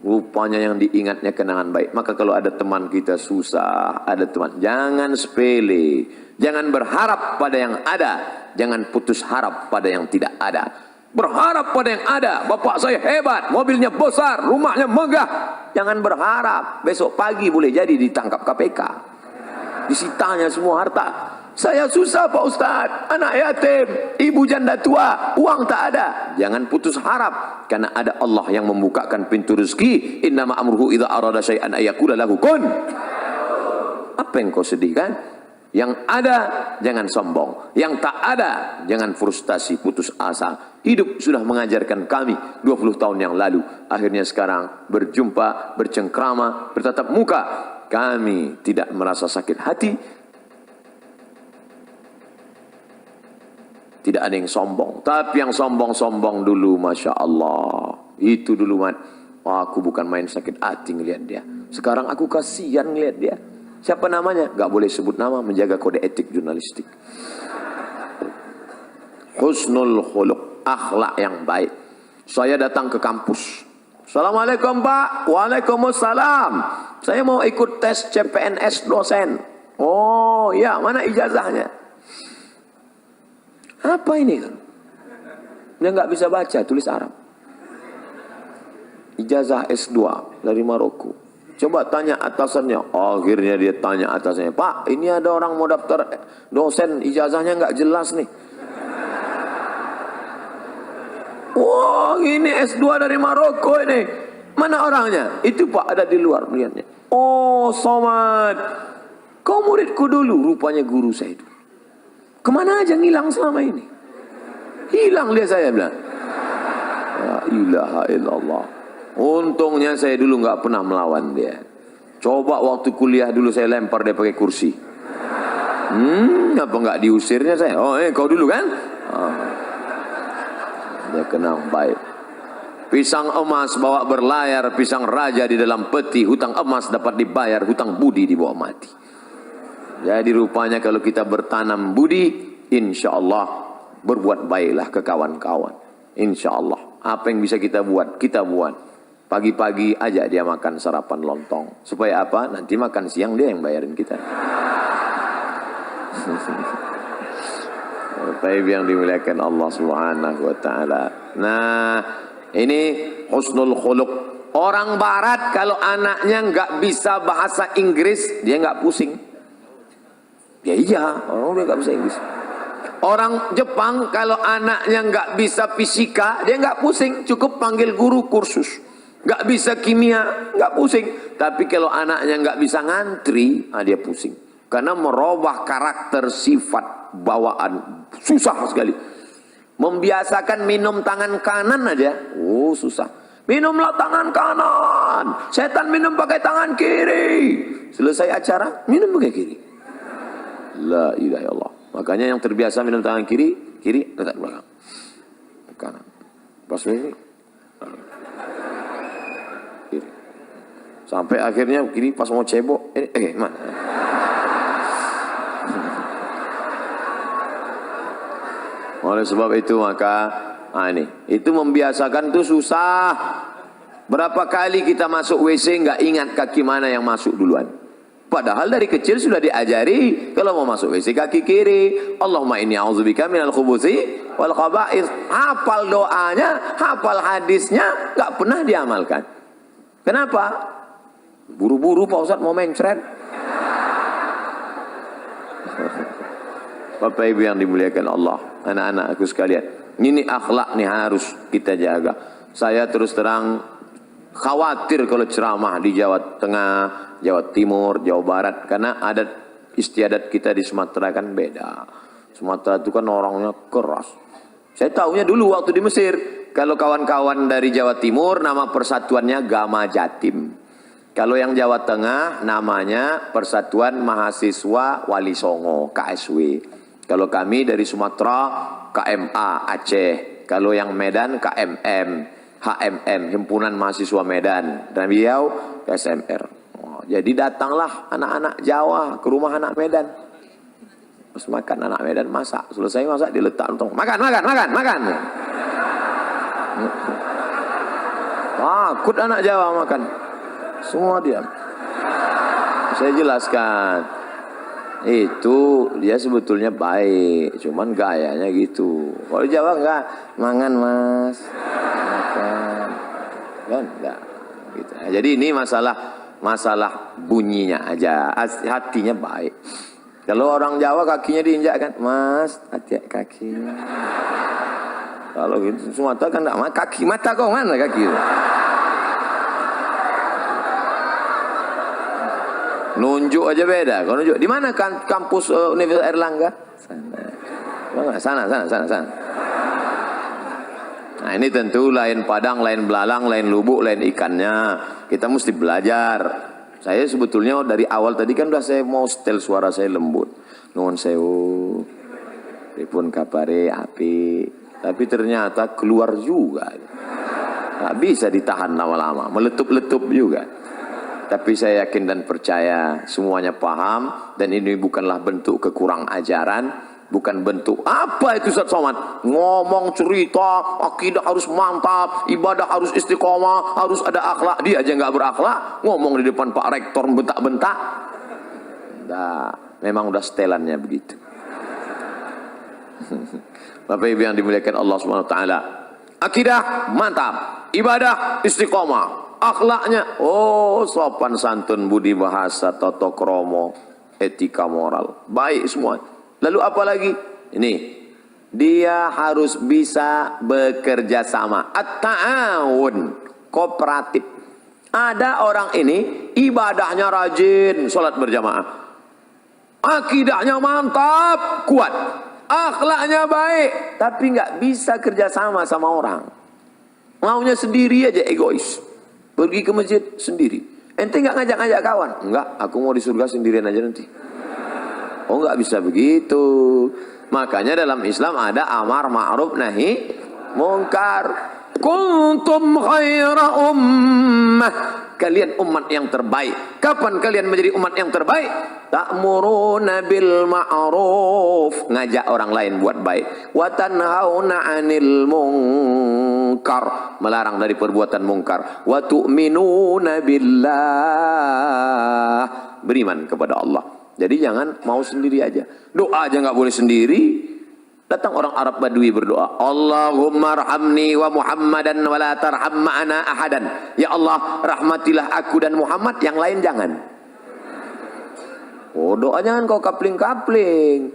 Rupanya yang diingatnya kenangan baik. Maka kalau ada teman kita susah, ada teman, jangan sepele, jangan berharap pada yang ada, jangan putus harap pada yang tidak ada. Berharap pada yang ada. Bapak saya hebat, mobilnya besar, rumahnya megah. Jangan berharap besok pagi boleh jadi ditangkap KPK, disitanya semua harta. Saya susah Pak Ustadz, anak yatim, ibu janda tua, uang tak ada. Jangan putus harap, karena ada Allah yang membukakan pintu rezeki. Innama amruhu idza arada syai'an ayyaqula lahu kun. Apa yang kau sedihkan? Yang ada jangan sombong, yang tak ada jangan frustasi, putus asa. Hidup sudah mengajarkan kami 20 tahun yang lalu. Akhirnya sekarang berjumpa, bercengkrama, bertatap muka. Kami tidak merasa sakit hati. Tidak ada yang sombong. Tapi yang sombong-sombong dulu, Masya Allah. Itu dulu, Mat. Aku bukan main sakit hati ngelihat dia. Sekarang aku kasihan ngelihat dia. Siapa namanya? Gak boleh sebut nama, menjaga kode etik jurnalistik. Husnul khuluq, akhlak yang baik. Saya datang ke kampus. Assalamualaikum Pak. Waalaikumsalam. Saya mau ikut tes CPNS dosen. Oh ya, mana ijazahnya? Apa ini kan? Dia nggak bisa baca, tulis Arab. Ijazah S2 dari Maroko. Coba tanya atasannya. Akhirnya dia tanya atasannya, Pak, ini ada orang mau daftar dosen, ijazahnya nggak jelas nih. Wah, ini S2 dari Maroko ini. Mana orangnya? Itu Pak, ada di luar melihatnya. Oh, Somad, kau muridku dulu, rupanya guru saya itu. Kemana aja ngilang selama ini? Hilang dia, saya bilang. La ilaha illallah. Untungnya saya dulu nggak pernah melawan dia. Coba waktu kuliah dulu saya lempar dia pakai kursi. Apa nggak diusirnya saya? Oh, kau dulu kan? Dia kenang baik. Pisang emas bawa berlayar, pisang raja di dalam peti. Hutang emas dapat dibayar, hutang budi dibawa mati. Jadi rupanya kalau kita bertanam budi, insya Allah berbuat baiklah ke kawan-kawan. Insya Allah. Apa yang bisa kita buat, kita buat. Pagi-pagi aja dia makan sarapan lontong. Supaya apa? Nanti makan siang dia yang bayarin kita. Baik yang dimuliakan Allah Subhanahu wa taala. Nah, ini husnul khuluq. Orang barat kalau anaknya nggak bisa bahasa Inggris, dia nggak pusing. Ya iya, orang dia nggak bisa Inggris. Orang Jepang kalau anaknya nggak bisa fisika, dia nggak pusing, cukup panggil guru kursus. Nggak bisa kimia, nggak pusing. Tapi kalau anaknya nggak bisa ngantri, dia pusing. Karena merubah karakter, sifat, bawaan, susah sekali. Membiasakan minum tangan kanan aja, susah. Minumlah tangan kanan, setan minum pakai tangan kiri. Selesai acara, minum pakai kiri. La ilaha illallah. Makanya yang terbiasa minum tangan kiri, letak belakang. Kanan. Pas ini, kiri. Sampai akhirnya kiri pas mau cebok, mana? Oleh sebab itu maka itu membiasakan itu susah. Berapa kali kita masuk WC nggak ingat kaki mana yang masuk duluan. Padahal dari kecil sudah diajari kalau mau masuk WC kaki kiri. Allahumma inni a'udzubika minal khubuthi wal khaba'ith. Hafal doanya, hafal hadisnya, nggak pernah diamalkan. Kenapa? Buru-buru Pak Ustadz mau mencret. Bapak Ibu yang dimuliakan Allah, anak-anakku sekalian. Ini akhlak nih harus kita jaga. Saya terus terang khawatir kalau ceramah di Jawa Tengah, Jawa Timur, Jawa Barat. Karena adat istiadat kita di Sumatera kan beda. Sumatera itu kan orangnya keras. Saya tahunya dulu waktu di Mesir. Kalau kawan-kawan dari Jawa Timur nama persatuannya Gama Jatim. Kalau yang Jawa Tengah namanya Persatuan Mahasiswa Wali Songo, KSW. Kalau kami dari Sumatera KMA Aceh. Kalau yang Medan KMM, HMM, Himpunan Mahasiswa Medan. Dan beliau SMR. Jadi datanglah anak-anak Jawa ke rumah anak Medan. Terus makan anak Medan, masak. Selesai masak diletak untung. Makan. Takut anak Jawa makan. Semua diam. Saya jelaskan. Itu dia sebetulnya baik, cuman gayanya gitu. Kalau Jawa enggak, mangan mas, makan, kan enggak. Gitu. Jadi ini masalah bunyinya aja, hatinya baik. Kalau orang Jawa kakinya diinjak kan, mas, hati kakinya. Kalau gitu Sumatera kan enggak, kaki mata kau mana kaki? Nunjuk aja beda. Kalau nunjuk di mana kan kampus Universitas Airlangga? Sana. Nah ini tentu lain Padang, lain belalang, lain lubuk, lain ikannya. Kita mesti belajar. Saya sebetulnya dari awal tadi kan udah saya mau setel suara saya lembut. Nuhun sewu. Pripun kapare api. Tapi ternyata keluar juga. Nggak bisa ditahan lama-lama. Meletup-letup juga. Tapi saya yakin dan percaya semuanya paham. Dan ini bukanlah bentuk kekurang ajaran. Bukan bentuk apa itu Ustaz Somad. Ngomong cerita, akidah harus mantap, ibadah harus istiqomah, harus ada akhlak. Dia aja nggak berakhlak. Ngomong di depan Pak Rektor bentak-bentak. Nah, memang udah setelannya begitu. Bapak Ibu yang dimuliakan Allah Subhanahu wa taala. Akidah mantap, ibadah istiqomah. Akhlaknya, sopan santun, budi bahasa, tata krama, etika moral, baik semua. Lalu apa lagi? Ini, dia harus bisa bekerja sama. At-ta'awun, kooperatif. Ada orang ini ibadahnya rajin, sholat berjamaah, akidahnya mantap, kuat, akhlaknya baik, tapi nggak bisa kerja sama sama orang. Maunya sendiri aja, egois. Pergi ke masjid sendiri. Ente nggak ngajak-ngajak kawan? Enggak, aku mau di surga sendirian aja nanti. Oh nggak bisa begitu. Makanya dalam Islam ada amar ma'ruf nahi mungkar. Kuntum khaira ummah. Kalian umat yang terbaik. Kapan kalian menjadi umat yang terbaik? Ta'muruna bil ma'ruf. Ngajak orang lain buat baik. Wa tanhauna 'anil munkar. Melarang dari perbuatan mungkar. Wa tu'minuna billah. Beriman kepada Allah. Jadi jangan mau sendiri aja. Doa aja nggak boleh sendiri. Datang orang Arab Badui berdoa, Allahumma arhamni wa Muhammadan wa la tarham ma'ana ahadan. Ya Allah, rahmatilah aku dan Muhammad, yang lain jangan. Oh, doa jangan kau kapling-kapling.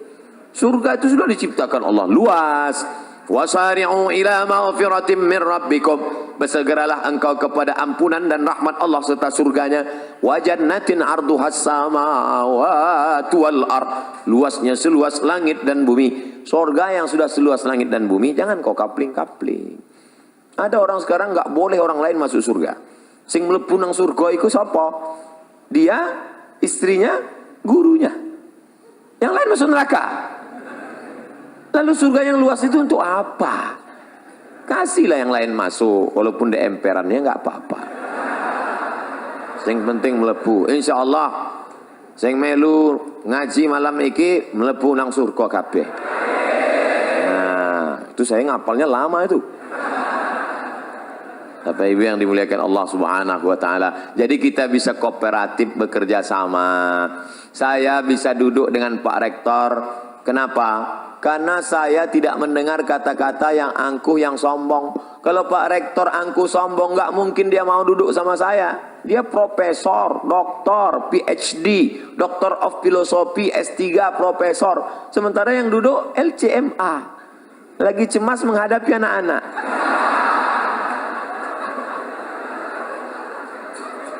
Surga itu sudah diciptakan Allah luas. Wasari'u ila maghfiratin min rabbikum. Bersegeralah engkau kepada ampunan dan rahmat Allah serta surganya. Wa jannatin arduhas samawati wal ard. Luasnya seluas langit dan bumi. Surga yang sudah seluas langit dan bumi, jangan kau kapling-kapling. Ada orang sekarang nggak boleh orang lain masuk surga. Sing mlebu nang surga iku sapa? Dia, istrinya, gurunya. Yang lain masuk neraka. Lalu surga yang luas itu untuk apa? Kasihlah yang lain masuk, walaupun di emperannya nggak apa-apa. Yang penting melebu. Insya Allah, sing melu ngaji malam iki melebu nang surga kabeh. Nah, itu saya ngapalnya lama itu. Bapak Ibu yang dimuliakan Allah Subhanahu wa taala. Jadi kita bisa kooperatif bekerja sama. Saya bisa duduk dengan Pak Rektor. Kenapa? Karena saya tidak mendengar kata-kata yang angkuh, yang sombong. Kalau Pak Rektor angkuh sombong, nggak mungkin dia mau duduk sama saya. Dia profesor, doktor, PhD, Doctor of Philosophy, S3, profesor. Sementara yang duduk LCMA. Lagi cemas menghadapi anak-anak.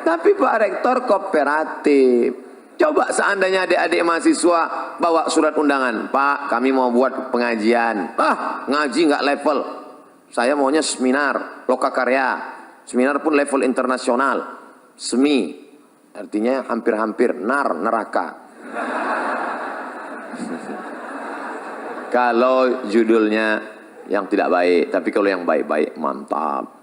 Tapi Pak Rektor kooperatif. Coba seandainya adik-adik mahasiswa bawa surat undangan, Pak, kami mau buat pengajian. Ngaji nggak level. Saya maunya seminar, lokakarya. Seminar pun level internasional. Semi, artinya hampir-hampir, neraka. Kalau judulnya yang tidak baik, tapi kalau yang baik-baik, mantap.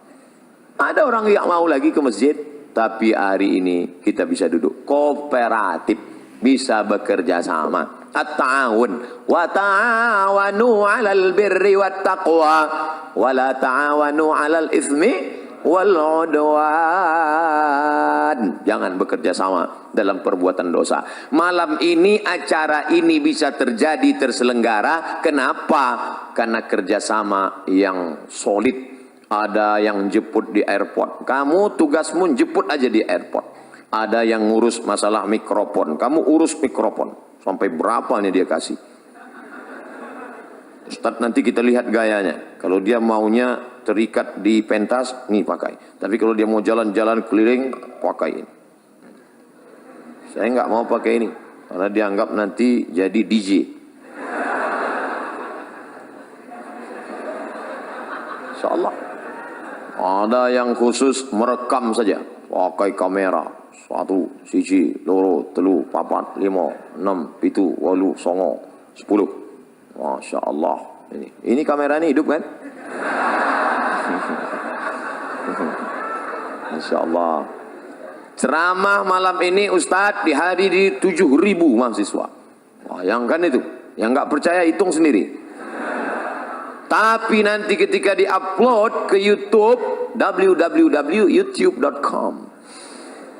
Ada orang yang mau lagi ke masjid. Tapi hari ini kita bisa duduk kooperatif, bisa bekerja sama. At-ta'awun wa ta'awanu 'alal birri wat taqwa wa la ta'awanu 'alal itsmi wal 'udwan. Jangan bekerja sama dalam perbuatan dosa. Malam ini acara ini bisa terjadi, terselenggara. Kenapa? Karena kerjasama yang solid. Ada yang jemput di airport, kamu tugasmu jemput aja di airport. Ada yang ngurus masalah mikrofon, kamu urus mikrofon. Sampai berapa nih dia kasih? Ustadz, nanti kita lihat gayanya. Kalau dia maunya terikat di pentas, nih pakai. Tapi kalau dia mau jalan-jalan keliling, pakai ini. Saya nggak mau pakai ini, karena dianggap nanti jadi DJ. Insya Allah. Ada yang khusus merekam saja, pakai kamera 1, 1, 2, 3, 4, 5, 6, 7, 8, 9, 10. Masya Allah. Ini kamera ini hidup kan? Masya Allah. Ceramah malam ini Ustadz dihadiri 7.000 mahasiswa. Bayangkan itu. Yang nggak percaya hitung sendiri. Tapi nanti ketika di-upload ke YouTube, www.youtube.com.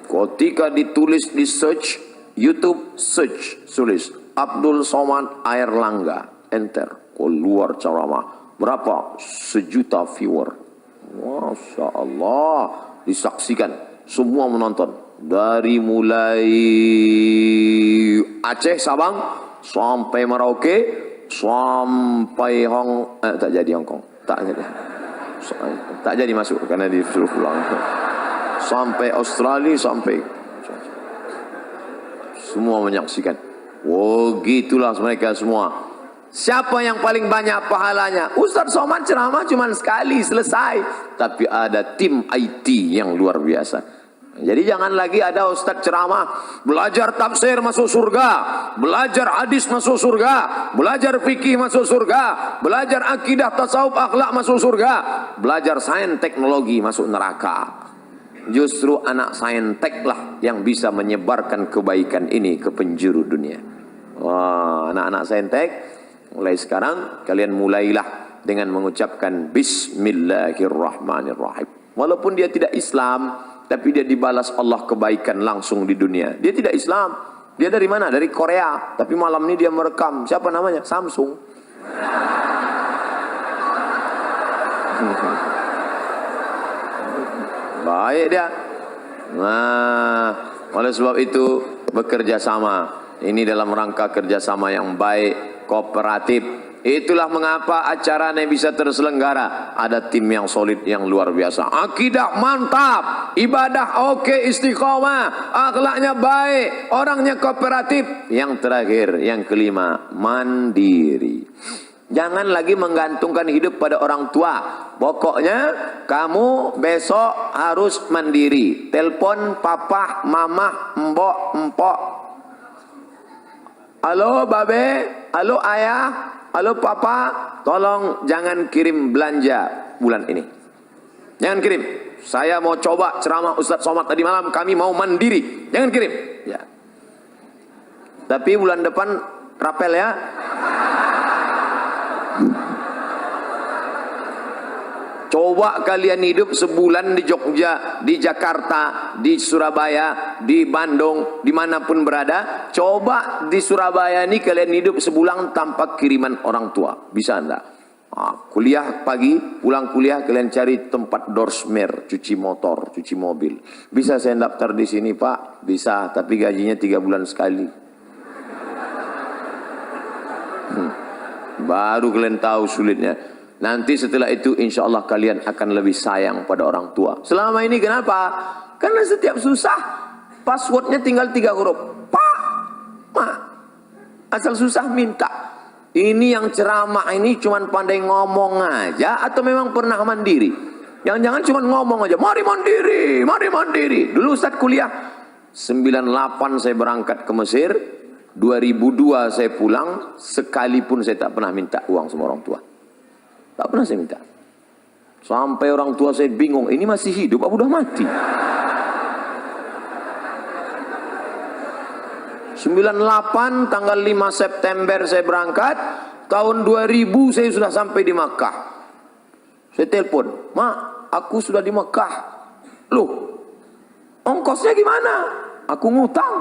Ketika ditulis di search, YouTube search, tulis Abdul Somad Airlangga, enter, keluar ceramah. Berapa? 1 juta viewer. Masya Allah. Disaksikan, semua menonton. Dari mulai Aceh, Sabang, sampai Merauke, sampai tak jadi Hong Kong, tak jadi masuk karena disuruh pulang. Sampai Australia, sampai semua menyaksikan. Oh, gitulah mereka semua. Siapa yang paling banyak pahalanya? Ustadz Somad ceramah cuma sekali selesai, tapi ada tim IT yang luar biasa. Jadi jangan lagi ada ustadz ceramah, belajar tafsir masuk surga, belajar hadis masuk surga, belajar fikih masuk surga, belajar akidah, tasawuf, akhlak masuk surga, belajar sains teknologi masuk neraka. Justru anak saintek lah yang bisa menyebarkan kebaikan ini ke penjuru dunia. Wah, anak-anak saintek, mulai sekarang kalian mulailah dengan mengucapkan Bismillahirrahmanirrahim. Walaupun dia tidak Islam, tapi dia dibalas Allah kebaikan langsung di dunia. Dia tidak Islam, Dia dari mana? Dari Korea. Tapi malam ini dia merekam. Siapa namanya? Samsung. Baik dia. Nah, oleh sebab itu bekerja sama. Ini dalam rangka kerjasama yang baik, kooperatif. Itulah mengapa acara ini bisa terselenggara. Ada tim yang solid, yang luar biasa. Akidah mantap, ibadah oke, istiqomah, akhlaknya baik, orangnya kooperatif. Yang terakhir, yang kelima, mandiri. Jangan lagi menggantungkan hidup pada orang tua. Pokoknya kamu besok harus mandiri. Telepon papa, mama, mbok, empok. Halo babe, halo ayah, halo papa, tolong jangan kirim belanja bulan ini. Jangan kirim. Saya mau coba ceramah Ustadz Somad tadi malam, kami mau mandiri. Jangan kirim. Ya. Tapi bulan depan rapel ya. Coba kalian hidup sebulan di Jogja, di Jakarta, di Surabaya, di Bandung, dimanapun berada. Coba di Surabaya ini kalian hidup sebulan tanpa kiriman orang tua. Bisa enggak? Kuliah pagi, pulang kuliah kalian cari tempat dorsmer, cuci motor, cuci mobil. Bisa saya daftar di sini Pak? Bisa, tapi gajinya 3 bulan sekali. Baru kalian tahu sulitnya. Nanti setelah itu insya Allah kalian akan lebih sayang pada orang tua. Selama ini kenapa? Karena setiap susah passwordnya tinggal 3 huruf. Pak, Ma. Asal susah minta. Ini yang ceramah ini cuman pandai ngomong aja atau memang pernah mandiri? Jangan-jangan cuma ngomong aja, mari mandiri, mari mandiri. Dulu Ustaz kuliah 98 saya berangkat ke Mesir, 2002 saya pulang, sekalipun saya tak pernah minta uang sama orang tua. Tak pernah saya minta. Sampai orang tua saya bingung, ini masih hidup apa udah mati? 98 tanggal 5 September saya berangkat, tahun 2000 saya sudah sampai di Makkah. Saya telepon, "Mak, aku sudah di Makkah." Loh, ongkosnya gimana? Aku ngutang.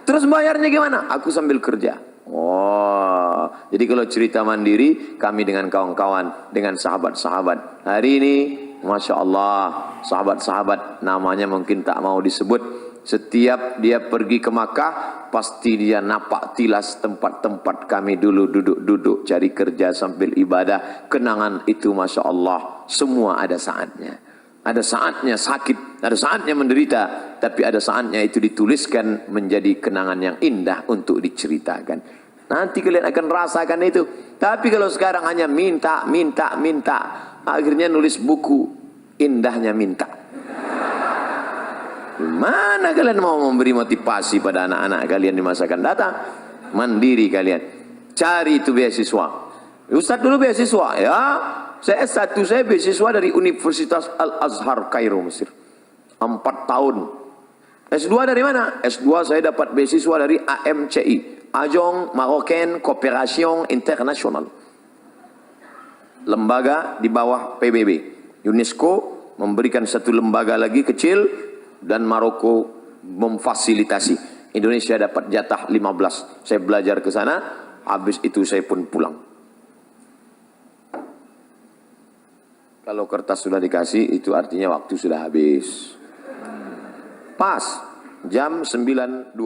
Terus bayarnya gimana? Aku sambil kerja. Oh, jadi kalau cerita mandiri, kami dengan kawan-kawan, dengan sahabat-sahabat. Hari ini, Masya Allah, sahabat-sahabat namanya mungkin tak mau disebut. Setiap dia pergi ke Makkah, pasti dia napak tilas tempat-tempat kami dulu duduk-duduk cari kerja sambil ibadah. Kenangan itu Masya Allah, semua ada saatnya. Ada saatnya sakit, ada saatnya menderita, tapi ada saatnya itu dituliskan menjadi kenangan yang indah untuk diceritakan. Nanti kalian akan rasakan itu. Tapi kalau sekarang hanya minta, minta, minta, akhirnya nulis buku, indahnya minta. Mana kalian mau memberi motivasi pada anak-anak kalian di masa akan datang? Mandiri kalian. Cari itu beasiswa. Ustaz dulu beasiswa ya. Saya S1 saya beasiswa dari Universitas Al-Azhar Kairo Mesir. 4 tahun. S2 dari mana? S2 saya dapat beasiswa dari AMCI, Agence Marocaine Coopération Internationale. Lembaga di bawah PBB. UNESCO memberikan satu lembaga lagi kecil dan Maroko memfasilitasi. Indonesia dapat jatah 15. Saya belajar ke sana, habis itu saya pun pulang. Kalau kertas sudah dikasih, itu artinya waktu sudah habis. Pas, jam 9.20.